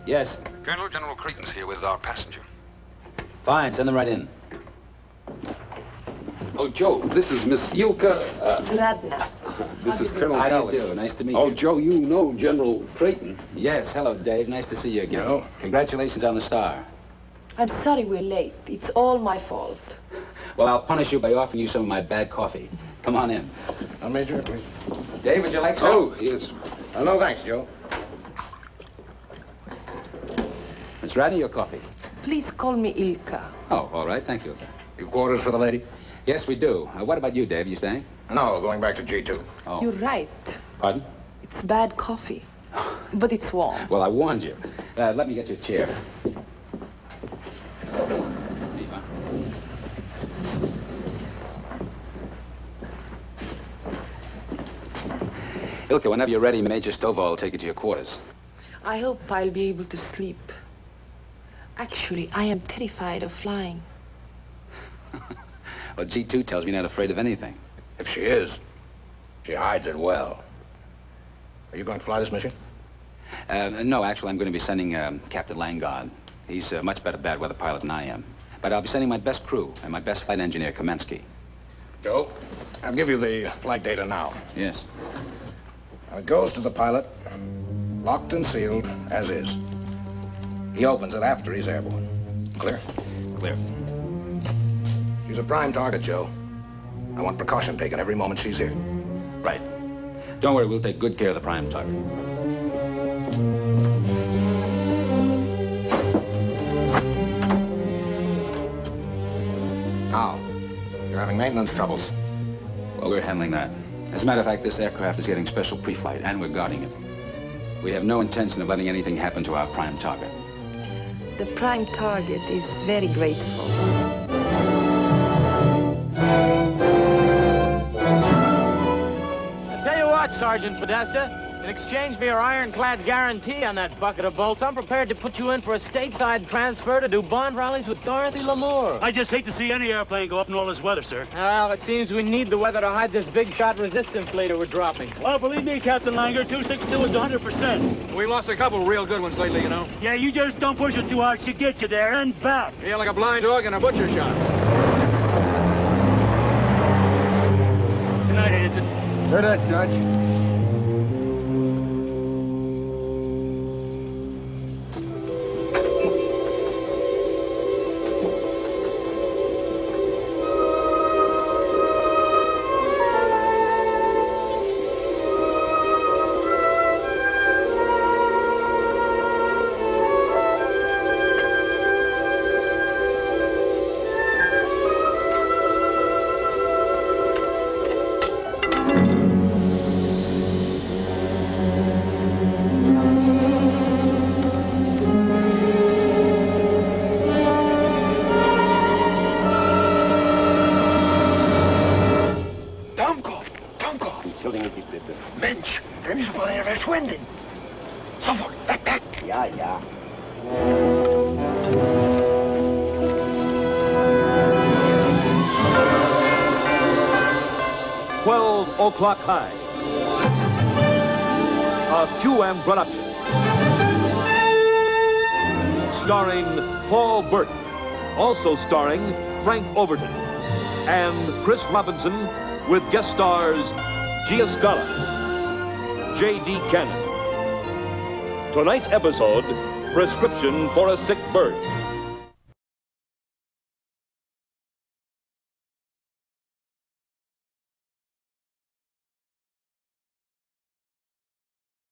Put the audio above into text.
Yes. Colonel, General Creighton's here with our passenger. Fine, send them right in. Oh, Joe, this is Miss Ilka. Zradna. This is Colonel How Gallagher. do you do? Nice to meet Oh, you. Joe, you know General Creighton. Yes, hello, Dave. Nice to see you again. Hello. Congratulations on the star. I'm sorry we're late. It's all my fault. Well, I'll punish you by offering you some of my bad coffee. Come on in. Major, please. Dave, would you like some? Oh, yes. No, thanks, Joe. Miss Ratty, your coffee. Please call me Ilka. Oh, all right. Thank you. You quarters for the lady? Yes, we do. What about you, Dave? You staying? No, going back to G2. Oh. You're right. Pardon? It's bad coffee. But it's warm. Well, I warned you. Let me get you a chair. Eva. Ilka, whenever you're ready, Major Stovall will take you to your quarters. I hope I'll be able to sleep. Actually, I am terrified of flying. Well, G2 tells me you're not afraid of anything. If she is, she hides it well. Are you going to fly this mission? No, actually, I'm going to be sending Captain Langard. He's a much better bad weather pilot than I am. But I'll be sending my best crew and my best flight engineer, Kamensky. Joe, I'll give you the flight data now. Yes. It goes to the pilot, locked and sealed, as is. He opens it after he's airborne. Clear? Clear. She's a prime target, Joe. I want precaution taken every moment she's here. Right. Don't worry, we'll take good care of the prime target. Now, you're having maintenance troubles. Well, we're handling that. As a matter of fact, this aircraft is getting special pre-flight, and we're guarding it. We have no intention of letting anything happen to our prime target. The prime target is very grateful. I tell you what, Sergeant Podesta, in exchange for your ironclad guarantee on that bucket of bolts, I'm prepared to put you in for a stateside transfer to do bond rallies with Dorothy Lamour. I just hate to see any airplane go up in all this weather, sir. Well, it seems we need the weather to hide this big shot resistance leader we're dropping. Well, believe me, Captain Langer, 262 is 100%. We lost a couple real good ones lately, you know. Yeah, you just don't push it too hard. She'll get you there and back. Yeah, like a blind dog in a butcher shop. Good night, Hanson. Good night, Sarge. Mensch, bremsen Sie von verschwinden. Sofort, weg, weg. Ja, ja. O'Clock High, a QM production, starring Paul Burton, also starring Frank Overton and Chris Robinson, with guest stars Gia Scala, J.D. Cannon. Tonight's episode, Prescription for a Sick Bird.